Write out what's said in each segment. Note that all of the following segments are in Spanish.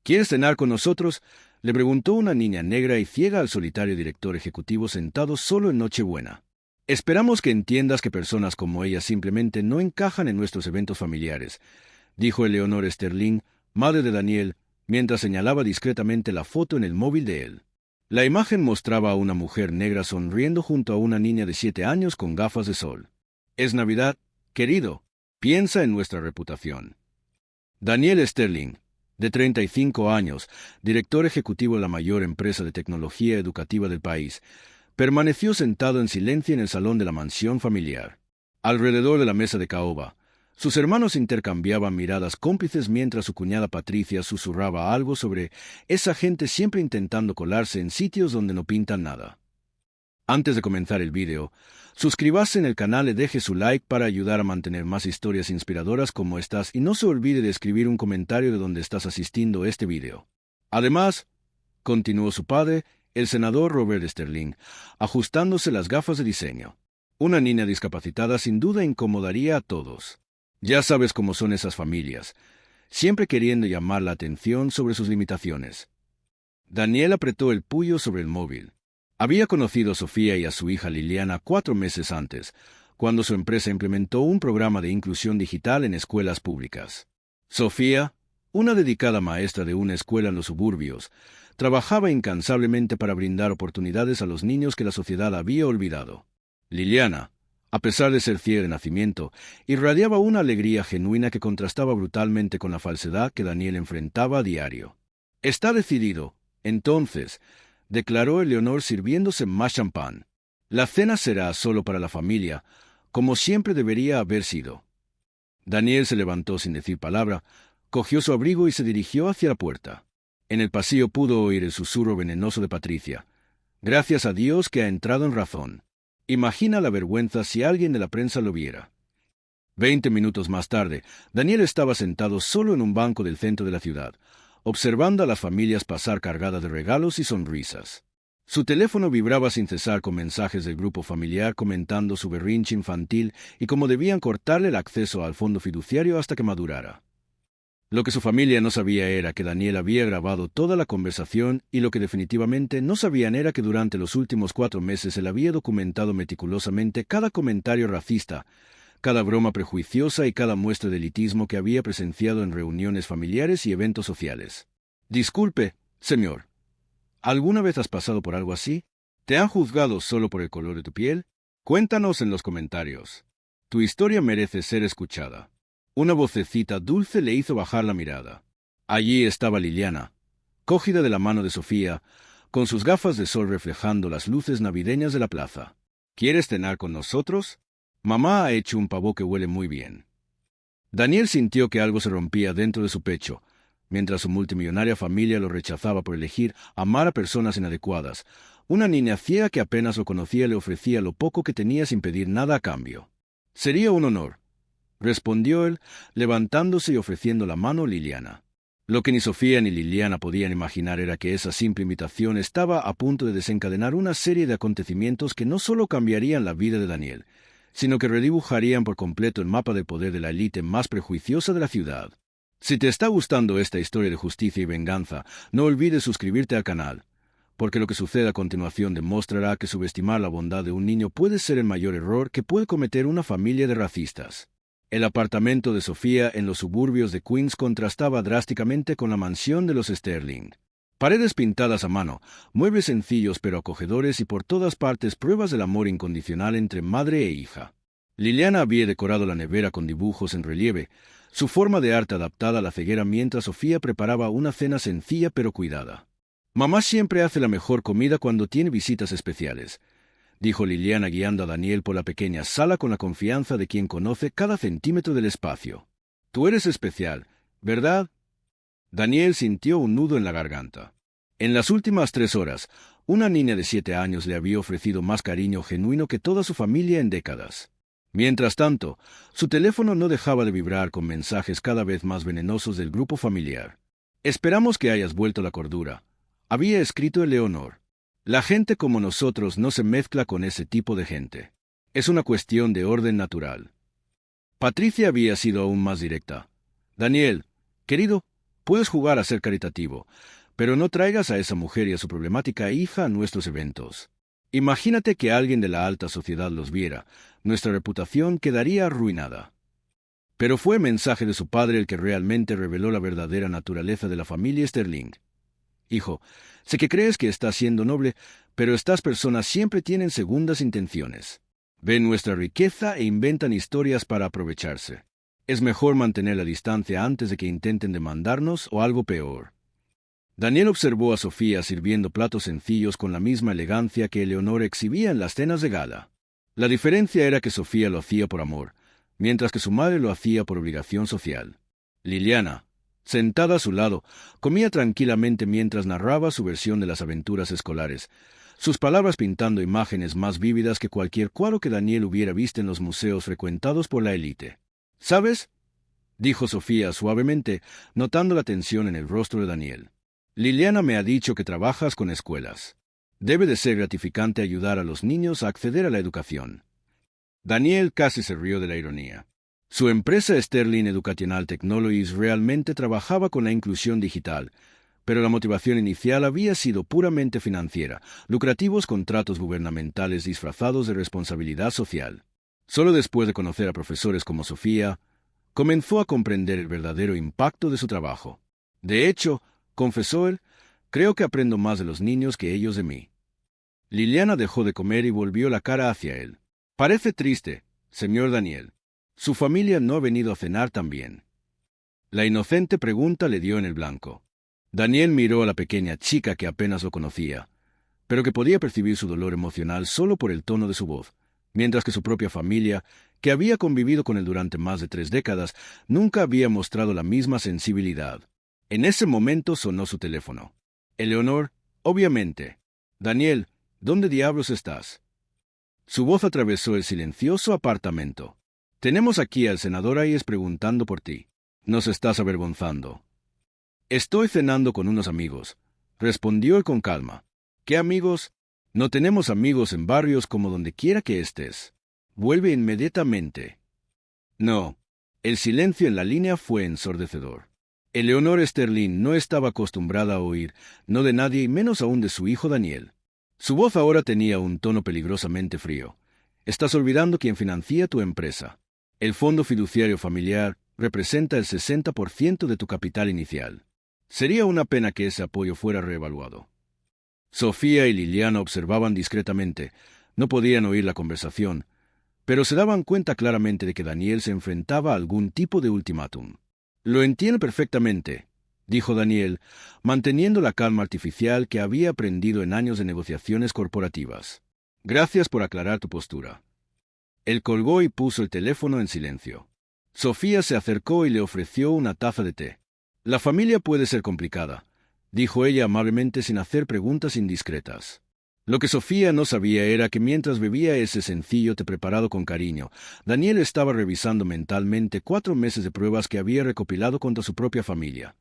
¿Quieres cenar con nosotros?, le preguntó una niña negra y ciega al solitario director ejecutivo sentado solo en Nochebuena. Esperamos que entiendas que personas como ella simplemente no encajan en nuestros eventos familiares, dijo Eleonor Sterling, madre de Daniel, mientras señalaba discretamente la foto en el móvil de él. La imagen mostraba a una mujer negra sonriendo junto a una niña de 7 años con gafas de sol. Es Navidad, querido. Piensa en nuestra reputación. Daniel Sterling, de 35 años, director ejecutivo de la mayor empresa de tecnología educativa del país, permaneció sentado en silencio en el salón de la mansión familiar. Alrededor de la mesa de caoba, sus hermanos intercambiaban miradas cómplices mientras su cuñada Patricia susurraba algo sobre esa gente siempre intentando colarse en sitios donde no pintan nada. Antes de comenzar el vídeo, suscríbase en el canal y deje su like para ayudar a mantener más historias inspiradoras como estas y no se olvide de escribir un comentario de donde estás asistiendo a este vídeo. Además, continuó su padre, el senador Robert Sterling, ajustándose las gafas de diseño. Una niña discapacitada sin duda incomodaría a todos. Ya sabes cómo son esas familias, siempre queriendo llamar la atención sobre sus limitaciones. Daniel apretó el puño sobre el móvil. Había conocido a Sofía y a su hija Liliana 4 meses antes, cuando su empresa implementó un programa de inclusión digital en escuelas públicas. Sofía, una dedicada maestra de una escuela en los suburbios, trabajaba incansablemente para brindar oportunidades a los niños que la sociedad había olvidado. Liliana, a pesar de ser ciega de nacimiento, irradiaba una alegría genuina que contrastaba brutalmente con la falsedad que Daniel enfrentaba a diario. «Está decidido, entonces», declaró Eleonor sirviéndose más champán. «La cena será solo para la familia, como siempre debería haber sido». Daniel se levantó sin decir palabra, cogió su abrigo y se dirigió hacia la puerta. En el pasillo pudo oír el susurro venenoso de Patricia. «Gracias a Dios que ha entrado en razón. Imagina la vergüenza si alguien de la prensa lo viera». 20 minutos más tarde, Daniel estaba sentado solo en un banco del centro de la ciudad, observando a las familias pasar cargadas de regalos y sonrisas. Su teléfono vibraba sin cesar con mensajes del grupo familiar comentando su berrinche infantil y cómo debían cortarle el acceso al fondo fiduciario hasta que madurara. Lo que su familia no sabía era que Daniel había grabado toda la conversación y lo que definitivamente no sabían era que durante los últimos 4 meses él había documentado meticulosamente cada comentario racista, cada broma prejuiciosa y cada muestra de elitismo que había presenciado en reuniones familiares y eventos sociales. «Disculpe, señor. ¿Alguna vez has pasado por algo así? ¿Te han juzgado solo por el color de tu piel? Cuéntanos en los comentarios. Tu historia merece ser escuchada». Una vocecita dulce le hizo bajar la mirada. Allí estaba Liliana, cogida de la mano de Sofía, con sus gafas de sol reflejando las luces navideñas de la plaza. «¿Quieres cenar con nosotros? Mamá ha hecho un pavo que huele muy bien». Daniel sintió que algo se rompía dentro de su pecho, mientras su multimillonaria familia lo rechazaba por elegir amar a personas inadecuadas. Una niña ciega que apenas lo conocía le ofrecía lo poco que tenía sin pedir nada a cambio. «Sería un honor», respondió él, levantándose y ofreciendo la mano a Liliana. Lo que ni Sofía ni Liliana podían imaginar era que esa simple invitación estaba a punto de desencadenar una serie de acontecimientos que no solo cambiarían la vida de Daniel, sino que redibujarían por completo el mapa del poder de la élite más prejuiciosa de la ciudad. Si te está gustando esta historia de justicia y venganza, no olvides suscribirte al canal, porque lo que sucede a continuación demostrará que subestimar la bondad de un niño puede ser el mayor error que puede cometer una familia de racistas. El apartamento de Sofía en los suburbios de Queens contrastaba drásticamente con la mansión de los Sterling. Paredes pintadas a mano, muebles sencillos pero acogedores y por todas partes pruebas del amor incondicional entre madre e hija. Liliana había decorado la nevera con dibujos en relieve, su forma de arte adaptada a la ceguera mientras Sofía preparaba una cena sencilla pero cuidada. «Mamá siempre hace la mejor comida cuando tiene visitas especiales», dijo Liliana guiando a Daniel por la pequeña sala con la confianza de quien conoce cada centímetro del espacio. «Tú eres especial, ¿verdad?» Daniel sintió un nudo en la garganta. En las últimas 3 horas, una niña de 7 años le había ofrecido más cariño genuino que toda su familia en décadas. Mientras tanto, su teléfono no dejaba de vibrar con mensajes cada vez más venenosos del grupo familiar. «Esperamos que hayas vuelto a la cordura», había escrito Eleonor. «La gente como nosotros no se mezcla con ese tipo de gente. Es una cuestión de orden natural». Patricia había sido aún más directa. «Daniel, querido, Puedes jugar a ser caritativo, pero no traigas a esa mujer y a su problemática hija a nuestros eventos. Imagínate que alguien de la alta sociedad los viera. Nuestra reputación quedaría arruinada. Pero fue el mensaje de su padre el que realmente reveló la verdadera naturaleza de la familia Sterling. Hijo, sé que crees que estás siendo noble, pero estas personas siempre tienen segundas intenciones. Ven nuestra riqueza e inventan historias para aprovecharse. Es mejor mantener la distancia antes de que intenten demandarnos o algo peor. Daniel observó a Sofía sirviendo platos sencillos con la misma elegancia que Eleonor exhibía en las cenas de gala. La diferencia era que Sofía lo hacía por amor, mientras que su madre lo hacía por obligación social. Liliana, sentada a su lado, comía tranquilamente mientras narraba su versión de las aventuras escolares, sus palabras pintando imágenes más vívidas que cualquier cuadro que Daniel hubiera visto en los museos frecuentados por la élite. ¿Sabes?, dijo Sofía suavemente, notando la tensión en el rostro de Daniel. Liliana me ha dicho que trabajas con escuelas. Debe de ser gratificante ayudar a los niños a acceder a la educación. Daniel casi se rió de la ironía. Su empresa Sterling Educational Technologies realmente trabajaba con la inclusión digital, pero la motivación inicial había sido puramente financiera, lucrativos contratos gubernamentales disfrazados de responsabilidad social. Solo después de conocer a profesores como Sofía, comenzó a comprender el verdadero impacto de su trabajo. De hecho, confesó él, creo que aprendo más de los niños que ellos de mí. Liliana dejó de comer y volvió la cara hacia él. Parece triste, señor Daniel. Su familia no ha venido a cenar también. La inocente pregunta le dio en el blanco. Daniel miró a la pequeña chica que apenas lo conocía, pero que podía percibir su dolor emocional solo por el tono de su voz, mientras que su propia familia, que había convivido con él durante más de 3 décadas, nunca había mostrado la misma sensibilidad. En ese momento sonó su teléfono. Eleonor, obviamente. Daniel, ¿dónde diablos estás? Su voz atravesó el silencioso apartamento. Tenemos aquí al senador Hayes preguntando por ti. Nos estás avergonzando. Estoy cenando con unos amigos, respondió él con calma. ¿Qué amigos? No tenemos amigos en barrios como donde quiera que estés. Vuelve inmediatamente. No. El silencio en la línea fue ensordecedor. Eleonor Sterling no estaba acostumbrada a oír, no de nadie y menos aún de su hijo Daniel. Su voz ahora tenía un tono peligrosamente frío. Estás olvidando quién financia tu empresa. El fondo fiduciario familiar representa el 60% de tu capital inicial. Sería una pena que ese apoyo fuera reevaluado. Sofía y Liliana observaban discretamente. No podían oír la conversación, pero se daban cuenta claramente de que Daniel se enfrentaba a algún tipo de ultimátum. Lo entiendo perfectamente, dijo Daniel, manteniendo la calma artificial que había aprendido en años de negociaciones corporativas. Gracias por aclarar tu postura. Él colgó y puso el teléfono en silencio. Sofía se acercó y le ofreció una taza de té. La familia puede ser complicada, dijo ella amablemente sin hacer preguntas indiscretas. Lo que Sofía no sabía era que mientras bebía ese sencillo té preparado con cariño, Daniel estaba revisando mentalmente 4 meses de pruebas que había recopilado contra su propia familia.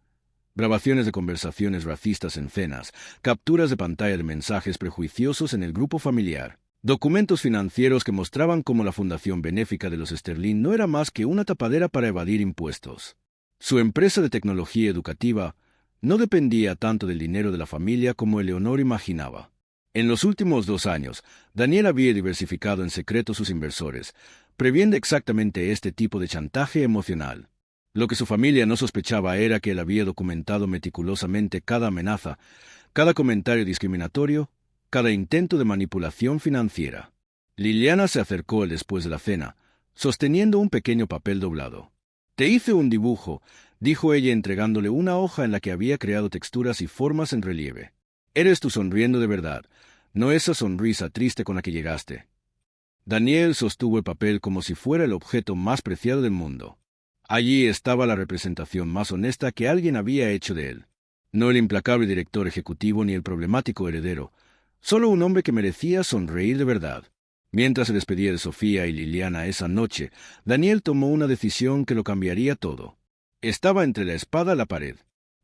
Grabaciones de conversaciones racistas en cenas, capturas de pantalla de mensajes prejuiciosos en el grupo familiar, documentos financieros que mostraban cómo la fundación benéfica de los Sterling no era más que una tapadera para evadir impuestos. Su empresa de tecnología educativa no dependía tanto del dinero de la familia como Eleonor imaginaba. En los últimos 2 años, Daniel había diversificado en secreto sus inversores, previendo exactamente este tipo de chantaje emocional. Lo que su familia no sospechaba era que él había documentado meticulosamente cada amenaza, cada comentario discriminatorio, cada intento de manipulación financiera. Liliana se acercó después de la cena, sosteniendo un pequeño papel doblado. «Te hice un dibujo», dijo ella entregándole una hoja en la que había creado texturas y formas en relieve. «Eres tú sonriendo de verdad, no esa sonrisa triste con la que llegaste». Daniel sostuvo el papel como si fuera el objeto más preciado del mundo. Allí estaba la representación más honesta que alguien había hecho de él. No el implacable director ejecutivo ni el problemático heredero, solo un hombre que merecía sonreír de verdad. Mientras se despedía de Sofía y Liliana esa noche, Daniel tomó una decisión que lo cambiaría todo. Estaba entre la espada y la pared.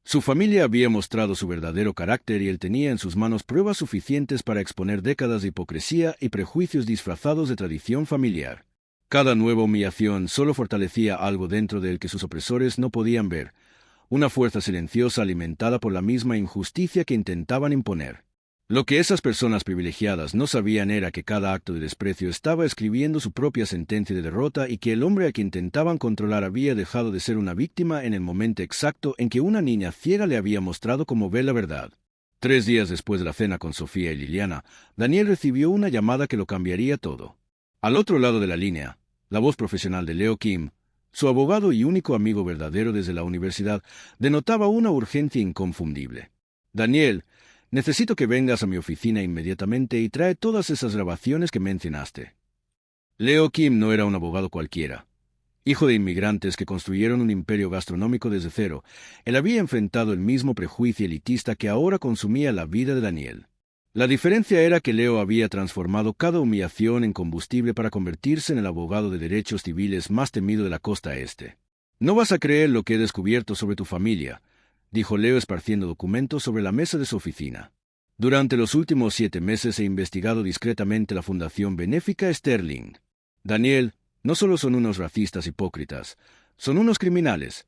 Su familia había mostrado su verdadero carácter y él tenía en sus manos pruebas suficientes para exponer décadas de hipocresía y prejuicios disfrazados de tradición familiar. Cada nueva humillación solo fortalecía algo dentro de él que sus opresores no podían ver, una fuerza silenciosa alimentada por la misma injusticia que intentaban imponer. Lo que esas personas privilegiadas no sabían era que cada acto de desprecio estaba escribiendo su propia sentencia de derrota y que el hombre a quien intentaban controlar había dejado de ser una víctima en el momento exacto en que una niña ciega le había mostrado cómo ver la verdad. 3 días después de la cena con Sofía y Liliana, Daniel recibió una llamada que lo cambiaría todo. Al otro lado de la línea, la voz profesional de Leo Kim, su abogado y único amigo verdadero desde la universidad, denotaba una urgencia inconfundible. Daniel, necesito que vengas a mi oficina inmediatamente y trae todas esas grabaciones que mencionaste. Leo Kim no era un abogado cualquiera. Hijo de inmigrantes que construyeron un imperio gastronómico desde cero, él había enfrentado el mismo prejuicio elitista que ahora consumía la vida de Daniel. La diferencia era que Leo había transformado cada humillación en combustible para convertirse en el abogado de derechos civiles más temido de la costa este. «No vas a creer lo que he descubierto sobre tu familia», dijo Leo esparciendo documentos sobre la mesa de su oficina. «Durante los últimos 7 meses he investigado discretamente la fundación benéfica Sterling. Daniel, no solo son unos racistas hipócritas, son unos criminales».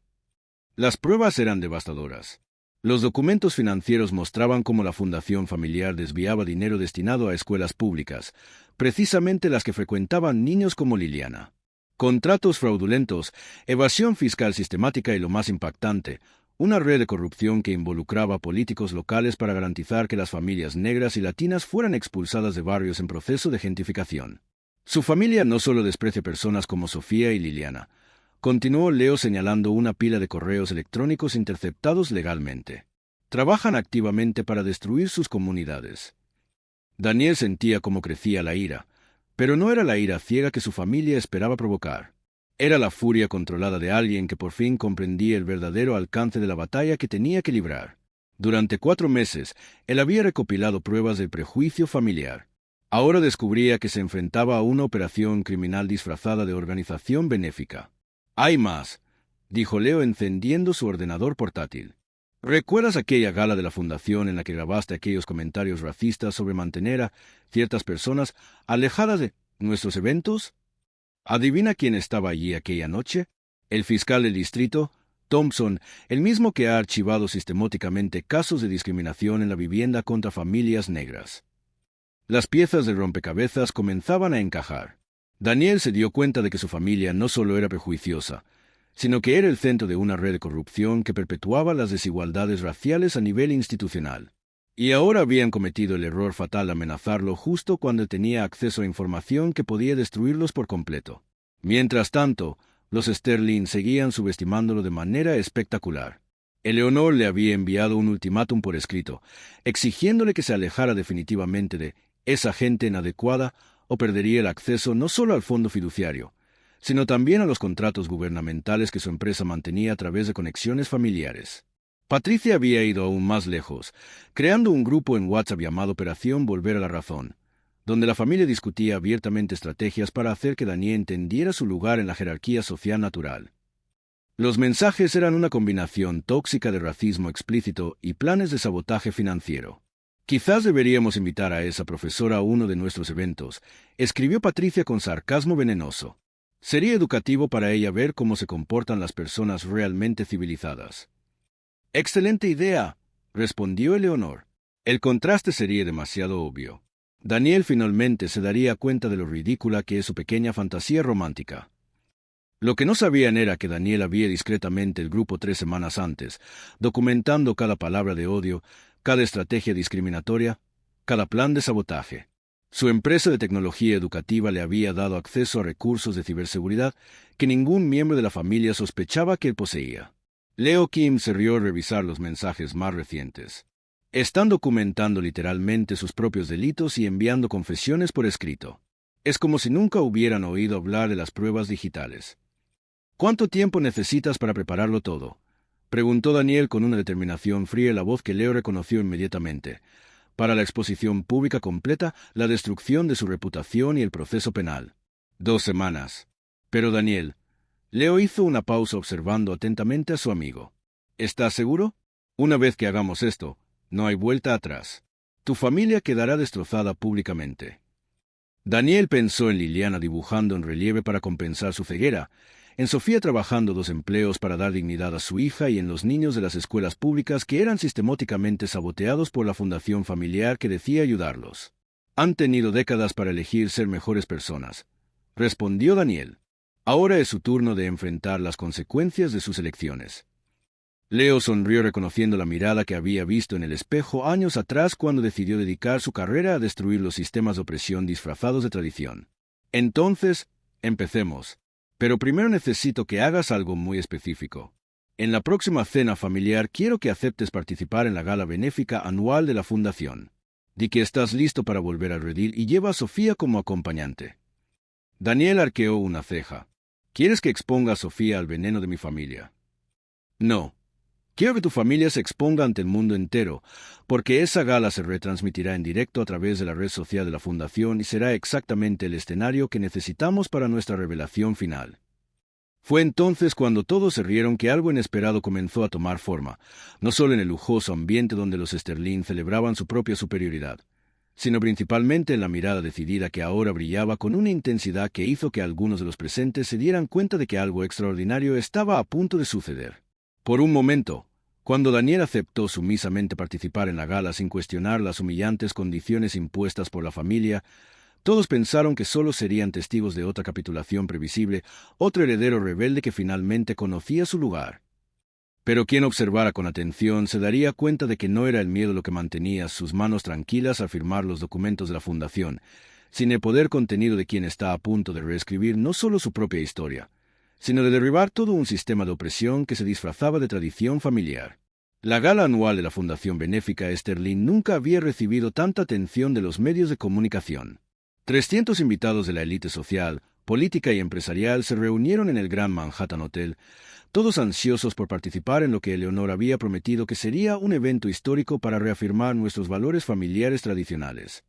Las pruebas eran devastadoras. Los documentos financieros mostraban cómo la fundación familiar desviaba dinero destinado a escuelas públicas, precisamente las que frecuentaban niños como Liliana. Contratos fraudulentos, evasión fiscal sistemática y lo más impactante, una red de corrupción que involucraba políticos locales para garantizar que las familias negras y latinas fueran expulsadas de barrios en proceso de gentrificación. Su familia no solo desprecia personas como Sofía y Liliana, continuó Leo señalando una pila de correos electrónicos interceptados legalmente. Trabajan activamente para destruir sus comunidades. Daniel sentía cómo crecía la ira, pero no era la ira ciega que su familia esperaba provocar. Era la furia controlada de alguien que por fin comprendía el verdadero alcance de la batalla que tenía que librar. Durante 4 meses, él había recopilado pruebas del prejuicio familiar. Ahora descubría que se enfrentaba a una operación criminal disfrazada de organización benéfica. «Hay más», dijo Leo encendiendo su ordenador portátil. «¿Recuerdas aquella gala de la fundación en la que grabaste aquellos comentarios racistas sobre mantener a ciertas personas alejadas de nuestros eventos? ¿Adivina quién estaba allí aquella noche? El fiscal del distrito, Thompson, el mismo que ha archivado sistemáticamente casos de discriminación en la vivienda contra familias negras». Las piezas del rompecabezas comenzaban a encajar. Daniel se dio cuenta de que su familia no solo era prejuiciosa, sino que era el centro de una red de corrupción que perpetuaba las desigualdades raciales a nivel institucional. Y ahora habían cometido el error fatal de amenazarlo justo cuando tenía acceso a información que podía destruirlos por completo. Mientras tanto, los Sterling seguían subestimándolo de manera espectacular. Eleonor le había enviado un ultimátum por escrito, exigiéndole que se alejara definitivamente de esa gente inadecuada o perdería el acceso no solo al fondo fiduciario, sino también a los contratos gubernamentales que su empresa mantenía a través de conexiones familiares. Patricia había ido aún más lejos, creando un grupo en WhatsApp llamado Operación Volver a la Razón, donde la familia discutía abiertamente estrategias para hacer que Daniel entendiera su lugar en la jerarquía social natural. Los mensajes eran una combinación tóxica de racismo explícito y planes de sabotaje financiero. «Quizás deberíamos invitar a esa profesora a uno de nuestros eventos», escribió Patricia con sarcasmo venenoso. «Sería educativo para ella ver cómo se comportan las personas realmente civilizadas». «Excelente idea», respondió Eleonor. «El contraste sería demasiado obvio». Daniel finalmente se daría cuenta de lo ridícula que es su pequeña fantasía romántica. Lo que no sabían era que Daniel había discretamente el grupo 3 semanas antes, documentando cada palabra de odio, cada estrategia discriminatoria, cada plan de sabotaje. Su empresa de tecnología educativa le había dado acceso a recursos de ciberseguridad que ningún miembro de la familia sospechaba que él poseía. Leo Kim se rió al revisar los mensajes más recientes. Están documentando literalmente sus propios delitos y enviando confesiones por escrito. Es como si nunca hubieran oído hablar de las pruebas digitales. «¿Cuánto tiempo necesitas para prepararlo todo?», preguntó Daniel con una determinación fría y la voz que Leo reconoció inmediatamente. «Para la exposición pública completa, la destrucción de su reputación y el proceso penal». 2 semanas. «Pero Daniel», Leo hizo una pausa observando atentamente a su amigo. «¿Estás seguro? Una vez que hagamos esto, no hay vuelta atrás. Tu familia quedará destrozada públicamente». Daniel pensó en Liliana dibujando en relieve para compensar su ceguera, en Sofía trabajando 2 empleos para dar dignidad a su hija y en los niños de las escuelas públicas que eran sistemáticamente saboteados por la fundación familiar que decía ayudarlos. Han tenido décadas para elegir ser mejores personas, respondió Daniel. Ahora es su turno de enfrentar las consecuencias de sus elecciones. Leo sonrió reconociendo la mirada que había visto en el espejo años atrás cuando decidió dedicar su carrera a destruir los sistemas de opresión disfrazados de tradición. Entonces, empecemos. Pero primero necesito que hagas algo muy específico. En la próxima cena familiar quiero que aceptes participar en la gala benéfica anual de la Fundación. Di que estás listo para volver a redil y lleva a Sofía como acompañante. Daniel arqueó una ceja. ¿Quieres que exponga a Sofía al veneno de mi familia? No. Quiero que tu familia se exponga ante el mundo entero, porque esa gala se retransmitirá en directo a través de la red social de la Fundación y será exactamente el escenario que necesitamos para nuestra revelación final. Fue entonces cuando todos se rieron que algo inesperado comenzó a tomar forma, no solo en el lujoso ambiente donde los Sterling celebraban su propia superioridad, sino principalmente en la mirada decidida que ahora brillaba con una intensidad que hizo que algunos de los presentes se dieran cuenta de que algo extraordinario estaba a punto de suceder. Por un momento, cuando Daniel aceptó sumisamente participar en la gala sin cuestionar las humillantes condiciones impuestas por la familia, todos pensaron que solo serían testigos de otra capitulación previsible, otro heredero rebelde que finalmente conocía su lugar. Pero quien observara con atención se daría cuenta de que no era el miedo lo que mantenía sus manos tranquilas al firmar los documentos de la Fundación, sino el poder contenido de quien está a punto de reescribir no solo su propia historia, sino de derribar todo un sistema de opresión que se disfrazaba de tradición familiar. La gala anual de la Fundación Benéfica Sterling nunca había recibido tanta atención de los medios de comunicación. 300 invitados de la élite social, política y empresarial se reunieron en el Gran Manhattan Hotel, todos ansiosos por participar en lo que Eleonor había prometido que sería un evento histórico para reafirmar nuestros valores familiares tradicionales.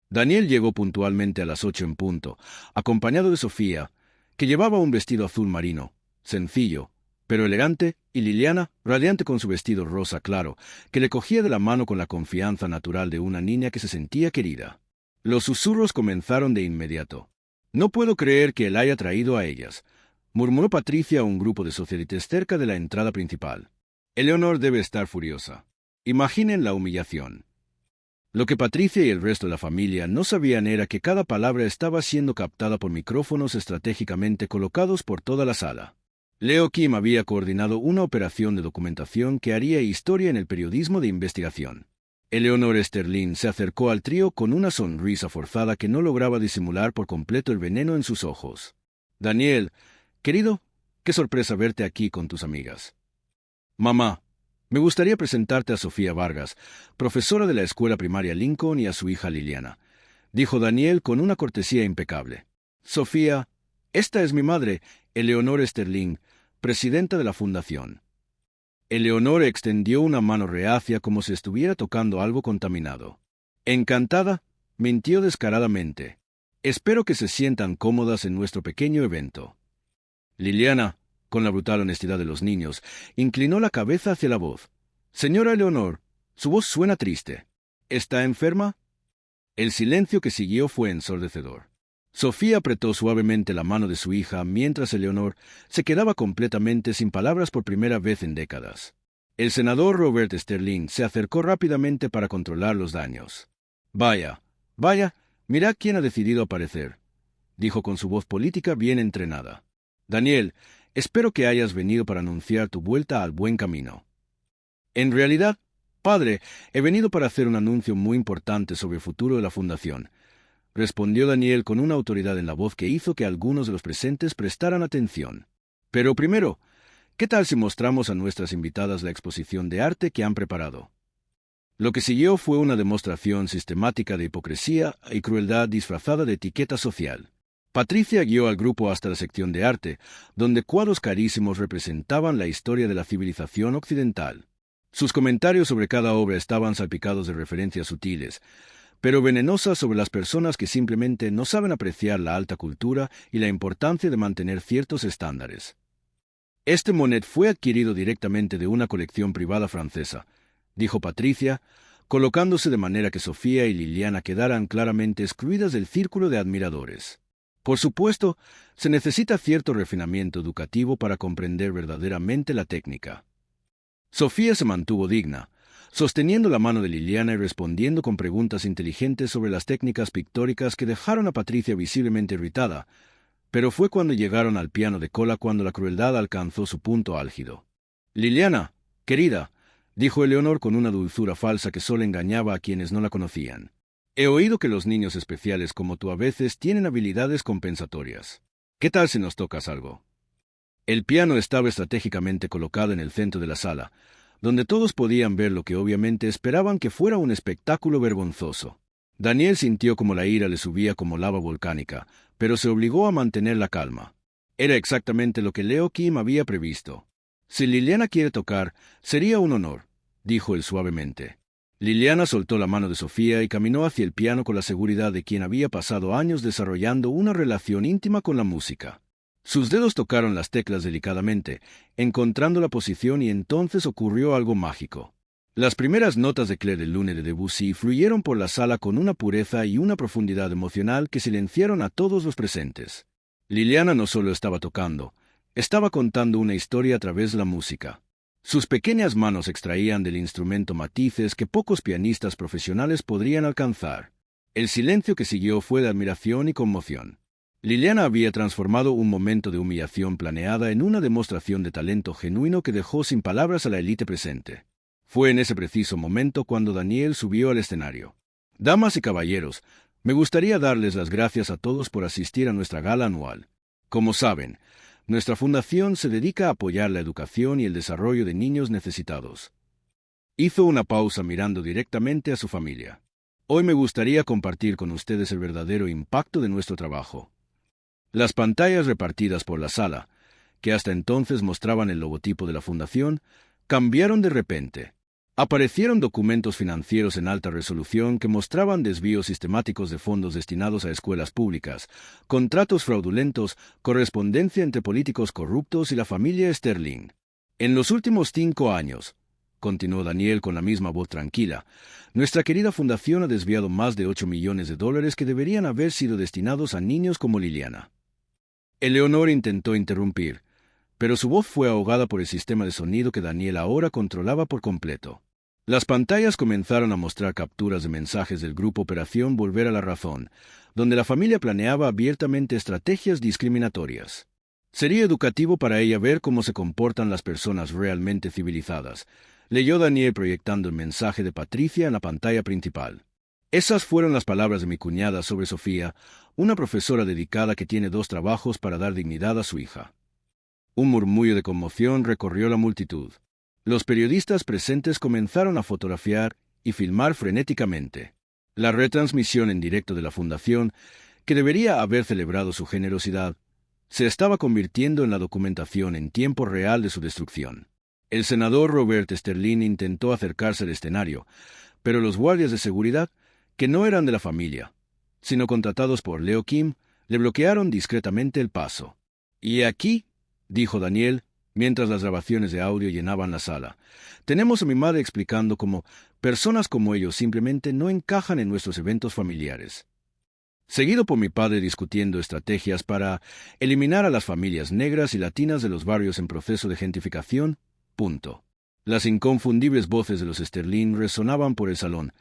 Daniel llegó puntualmente a las 8 en punto, acompañado de Sofía, que llevaba un vestido azul marino, sencillo, pero elegante, y Liliana, radiante con su vestido rosa claro, que le cogía de la mano con la confianza natural de una niña que se sentía querida. Los susurros comenzaron de inmediato. «No puedo creer que él haya traído a ellas», murmuró Patricia a un grupo de socialites cerca de la entrada principal. «Eleonor debe estar furiosa. Imaginen la humillación». Lo que Patricia y el resto de la familia no sabían era que cada palabra estaba siendo captada por micrófonos estratégicamente colocados por toda la sala. Leo Kim había coordinado una operación de documentación que haría historia en el periodismo de investigación. Eleonor Sterling se acercó al trío con una sonrisa forzada que no lograba disimular por completo el veneno en sus ojos. «Daniel, querido, qué sorpresa verte aquí con tus amigas. Mamá, me gustaría presentarte a Sofía Vargas, profesora de la escuela primaria Lincoln, y a su hija Liliana», dijo Daniel con una cortesía impecable. «Sofía, esta es mi madre, Eleonor Sterling, presidenta de la Fundación». Eleonor extendió una mano reacia como si estuviera tocando algo contaminado. «Encantada», mintió descaradamente. «Espero que se sientan cómodas en nuestro pequeño evento». Liliana, con la brutal honestidad de los niños, inclinó la cabeza hacia la voz. «Señora Eleonor, su voz suena triste. ¿Está enferma?» El silencio que siguió fue ensordecedor. Sofía apretó suavemente la mano de su hija mientras Eleonor se quedaba completamente sin palabras por primera vez en décadas. El senador Robert Sterling se acercó rápidamente para controlar los daños. «Vaya, mira quién ha decidido aparecer», dijo con su voz política bien entrenada. «Daniel, espero que hayas venido para anunciar tu vuelta al buen camino». «En realidad, padre, he venido para hacer un anuncio muy importante sobre el futuro de la Fundación», respondió Daniel con una autoridad en la voz que hizo que algunos de los presentes prestaran atención. «Pero primero, ¿qué tal si mostramos a nuestras invitadas la exposición de arte que han preparado?» Lo que siguió fue una demostración sistemática de hipocresía y crueldad disfrazada de etiqueta social. Patricia guió al grupo hasta la sección de arte, donde cuadros carísimos representaban la historia de la civilización occidental. Sus comentarios sobre cada obra estaban salpicados de referencias sutiles, pero venenosas sobre las personas que simplemente no saben apreciar la alta cultura y la importancia de mantener ciertos estándares. «Este Monet fue adquirido directamente de una colección privada francesa», dijo Patricia, colocándose de manera que Sofía y Liliana quedaran claramente excluidas del círculo de admiradores. Por supuesto, se necesita cierto refinamiento educativo para comprender verdaderamente la técnica. Sofía se mantuvo digna, sosteniendo la mano de Liliana y respondiendo con preguntas inteligentes sobre las técnicas pictóricas que dejaron a Patricia visiblemente irritada, pero fue cuando llegaron al piano de cola cuando la crueldad alcanzó su punto álgido. «Liliana, querida», dijo Eleonor con una dulzura falsa que solo engañaba a quienes no la conocían. «He oído que los niños especiales como tú a veces tienen habilidades compensatorias. ¿Qué tal si nos tocas algo?» El piano estaba estratégicamente colocado en el centro de la sala, donde todos podían ver lo que obviamente esperaban que fuera un espectáculo vergonzoso. Daniel sintió como la ira le subía como lava volcánica, pero se obligó a mantener la calma. Era exactamente lo que Leo Kim había previsto. «Si Liliana quiere tocar, sería un honor», dijo él suavemente. Liliana soltó la mano de Sofía y caminó hacia el piano con la seguridad de quien había pasado años desarrollando una relación íntima con la música. Sus dedos tocaron las teclas delicadamente, encontrando la posición, y entonces ocurrió algo mágico. Las primeras notas de Clair de Lune de Debussy fluyeron por la sala con una pureza y una profundidad emocional que silenciaron a todos los presentes. Liliana no solo estaba tocando, estaba contando una historia a través de la música. Sus pequeñas manos extraían del instrumento matices que pocos pianistas profesionales podrían alcanzar. El silencio que siguió fue de admiración y conmoción. Liliana había transformado un momento de humillación planeada en una demostración de talento genuino que dejó sin palabras a la élite presente. Fue en ese preciso momento cuando Daniel subió al escenario. «Damas y caballeros, me gustaría darles las gracias a todos por asistir a nuestra gala anual. Como saben, nuestra fundación se dedica a apoyar la educación y el desarrollo de niños necesitados». Hizo una pausa mirando directamente a su familia. «Hoy me gustaría compartir con ustedes el verdadero impacto de nuestro trabajo». Las pantallas repartidas por la sala, que hasta entonces mostraban el logotipo de la fundación, cambiaron de repente. Aparecieron documentos financieros en alta resolución que mostraban desvíos sistemáticos de fondos destinados a escuelas públicas, contratos fraudulentos, correspondencia entre políticos corruptos y la familia Sterling. «En los últimos 5 años», continuó Daniel con la misma voz tranquila, «nuestra querida fundación ha desviado más de $8 millones que deberían haber sido destinados a niños como Liliana». Eleonor intentó interrumpir, pero su voz fue ahogada por el sistema de sonido que Daniel ahora controlaba por completo. Las pantallas comenzaron a mostrar capturas de mensajes del grupo Operación Volver a la Razón, donde la familia planeaba abiertamente estrategias discriminatorias. «Sería educativo para ella ver cómo se comportan las personas realmente civilizadas», leyó Daniel proyectando el mensaje de Patricia en la pantalla principal. «Esas fueron las palabras de mi cuñada sobre Sofía, una profesora dedicada que tiene 2 trabajos para dar dignidad a su hija». Un murmullo de conmoción recorrió la multitud. Los periodistas presentes comenzaron a fotografiar y filmar frenéticamente. La retransmisión en directo de la fundación, que debería haber celebrado su generosidad, se estaba convirtiendo en la documentación en tiempo real de su destrucción. El senador Robert Sterling intentó acercarse al escenario, pero los guardias de seguridad, que no eran de la familia, sino contratados por Leo Kim, le bloquearon discretamente el paso. «Y aquí», dijo Daniel, mientras las grabaciones de audio llenaban la sala, «tenemos a mi madre explicando cómo personas como ellos simplemente no encajan en nuestros eventos familiares. Seguido por mi padre discutiendo estrategias para eliminar a las familias negras y latinas de los barrios en proceso de gentrificación. Punto». Las inconfundibles voces de los Sterling resonaban por el salón,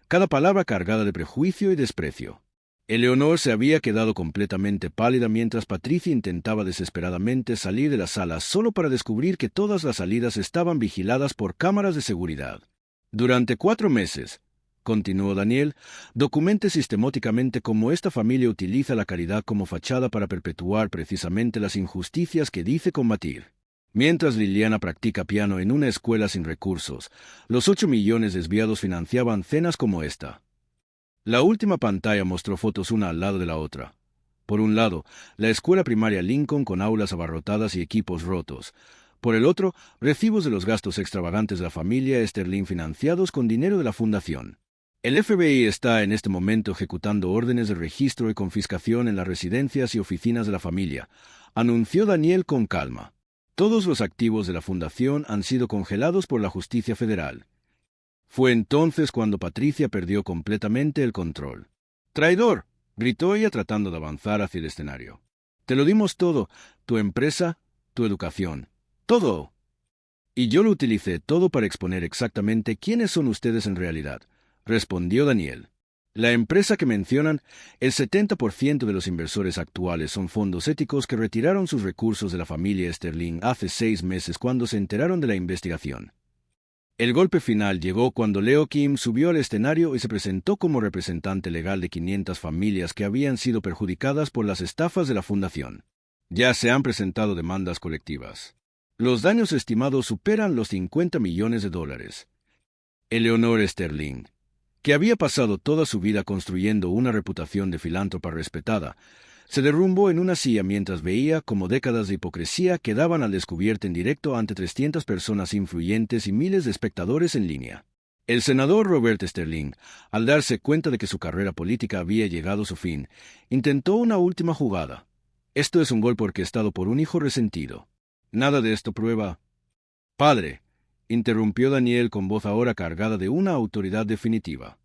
cada palabra cargada de prejuicio y desprecio. Eleonor se había quedado completamente pálida mientras Patricia intentaba desesperadamente salir de la sala solo para descubrir que todas las salidas estaban vigiladas por cámaras de seguridad. «Durante 4 meses», continuó Daniel, «documente sistemáticamente cómo esta familia utiliza la caridad como fachada para perpetuar precisamente las injusticias que dice combatir. Mientras Liliana practica piano en una escuela sin recursos, los 8 millones desviados financiaban cenas como esta». La última pantalla mostró fotos una al lado de la otra. Por un lado, la escuela primaria Lincoln con aulas abarrotadas y equipos rotos. Por el otro, recibos de los gastos extravagantes de la familia Sterling financiados con dinero de la fundación. «El FBI está en este momento ejecutando órdenes de registro y confiscación en las residencias y oficinas de la familia», anunció Daniel con calma. «Todos los activos de la fundación han sido congelados por la justicia federal». Fue entonces cuando Patricia perdió completamente el control. «¡Traidor!», gritó ella tratando de avanzar hacia el escenario. Te lo dimos todo, tu empresa, tu educación, todo. Y yo lo utilicé todo para exponer exactamente quiénes son ustedes en realidad, respondió Daniel. La empresa que mencionan, el 70% de los inversores actuales son fondos éticos que retiraron sus recursos de la familia Sterling hace 6 meses cuando se enteraron de la investigación. El golpe final llegó cuando Leo Kim subió al escenario y se presentó como representante legal de 500 familias que habían sido perjudicadas por las estafas de la fundación. Ya se han presentado demandas colectivas. Los daños estimados superan los $50 millones. Eleanor Sterling, que había pasado toda su vida construyendo una reputación de filántropa respetada, se derrumbó en una silla mientras veía cómo décadas de hipocresía quedaban al descubierto en directo ante 300 personas influyentes y miles de espectadores en línea. El senador Robert Sterling, al darse cuenta de que su carrera política había llegado a su fin, intentó una última jugada. Esto es un golpe orquestado por un hijo resentido. Nada de esto prueba. Padre, interrumpió Daniel con voz ahora cargada de una autoridad definitiva.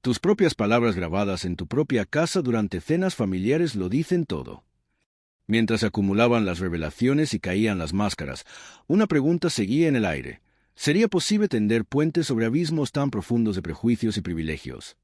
Tus propias palabras grabadas en tu propia casa durante cenas familiares lo dicen todo. Mientras se acumulaban las revelaciones y caían las máscaras, una pregunta seguía en el aire. ¿Sería posible tender puentes sobre abismos tan profundos de prejuicios y privilegios?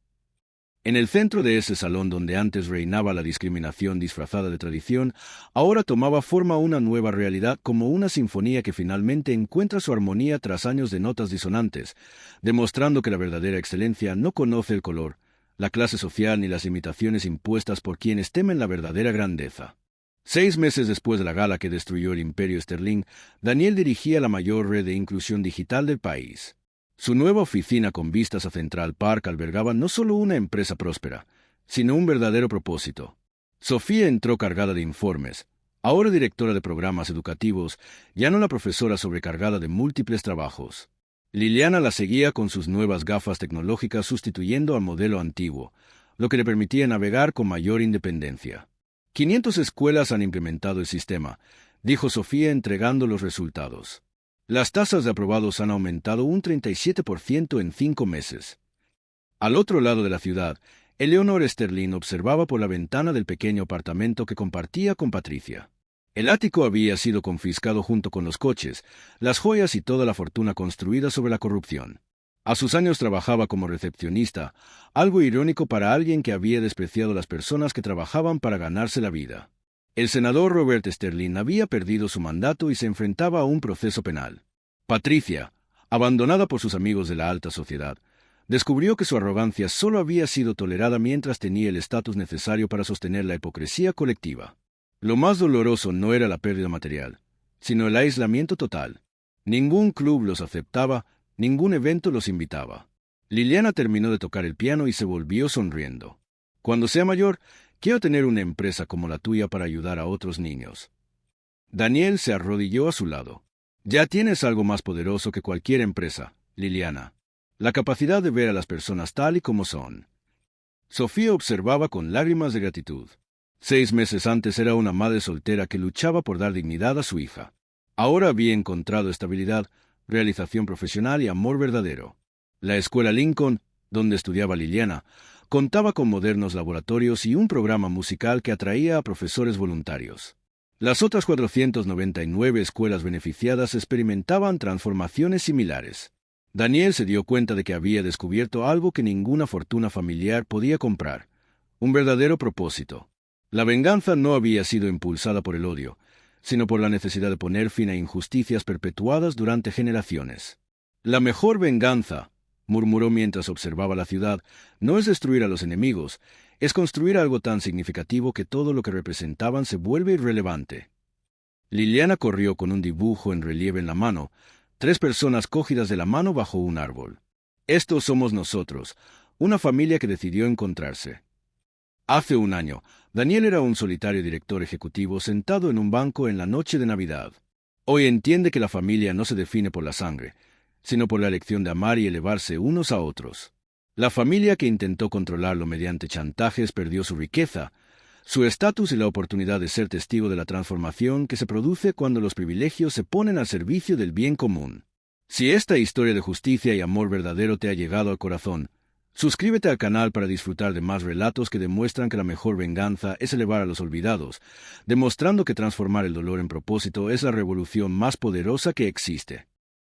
En el centro de ese salón donde antes reinaba la discriminación disfrazada de tradición, ahora tomaba forma una nueva realidad como una sinfonía que finalmente encuentra su armonía tras años de notas disonantes, demostrando que la verdadera excelencia no conoce el color, la clase social ni las limitaciones impuestas por quienes temen la verdadera grandeza. 6 meses después de la gala que destruyó el imperio Sterling, Daniel dirigía la mayor red de inclusión digital del país. Su nueva oficina con vistas a Central Park albergaba no solo una empresa próspera, sino un verdadero propósito. Sofía entró cargada de informes, ahora directora de programas educativos, ya no la profesora sobrecargada de múltiples trabajos. Liliana la seguía con sus nuevas gafas tecnológicas sustituyendo al modelo antiguo, lo que le permitía navegar con mayor independencia. 500 escuelas han implementado el sistema, dijo Sofía entregando los resultados. Las tasas de aprobados han aumentado un 37% en 5 meses. Al otro lado de la ciudad, Eleanor Sterling observaba por la ventana del pequeño apartamento que compartía con Patricia. El ático había sido confiscado junto con los coches, las joyas y toda la fortuna construida sobre la corrupción. A sus años trabajaba como recepcionista, algo irónico para alguien que había despreciado a las personas que trabajaban para ganarse la vida. El senador Robert Sterling había perdido su mandato y se enfrentaba a un proceso penal. Patricia, abandonada por sus amigos de la alta sociedad, descubrió que su arrogancia solo había sido tolerada mientras tenía el estatus necesario para sostener la hipocresía colectiva. Lo más doloroso no era la pérdida material, sino el aislamiento total. Ningún club los aceptaba, ningún evento los invitaba. Liliana terminó de tocar el piano y se volvió sonriendo. Cuando sea mayor, quiero tener una empresa como la tuya para ayudar a otros niños. Daniel se arrodilló a su lado. Ya tienes algo más poderoso que cualquier empresa, Liliana. La capacidad de ver a las personas tal y como son. Sofía observaba con lágrimas de gratitud. 6 meses antes era una madre soltera que luchaba por dar dignidad a su hija. Ahora había encontrado estabilidad, realización profesional y amor verdadero. La escuela Lincoln, donde estudiaba Liliana, contaba con modernos laboratorios y un programa musical que atraía a profesores voluntarios. Las otras 499 escuelas beneficiadas experimentaban transformaciones similares. Daniel se dio cuenta de que había descubierto algo que ninguna fortuna familiar podía comprar, un verdadero propósito. La venganza no había sido impulsada por el odio, sino por la necesidad de poner fin a injusticias perpetuadas durante generaciones. La mejor venganza, murmuró mientras observaba la ciudad, no es destruir a los enemigos, es construir algo tan significativo que todo lo que representaban se vuelve irrelevante. Liliana corrió con un dibujo en relieve en la mano, 3 personas cogidas de la mano bajo un árbol. Estos somos nosotros, una familia que decidió encontrarse. Hace un año, Daniel era un solitario director ejecutivo sentado en un banco en la noche de Navidad. Hoy entiende que la familia no se define por la sangre, sino por la elección de amar y elevarse unos a otros. La familia que intentó controlarlo mediante chantajes perdió su riqueza, su estatus y la oportunidad de ser testigo de la transformación que se produce cuando los privilegios se ponen al servicio del bien común. Si esta historia de justicia y amor verdadero te ha llegado al corazón, Suscríbete al canal para disfrutar de más relatos que demuestran que la mejor venganza es elevar a los olvidados, demostrando que transformar el dolor en propósito es la revolución más poderosa que existe.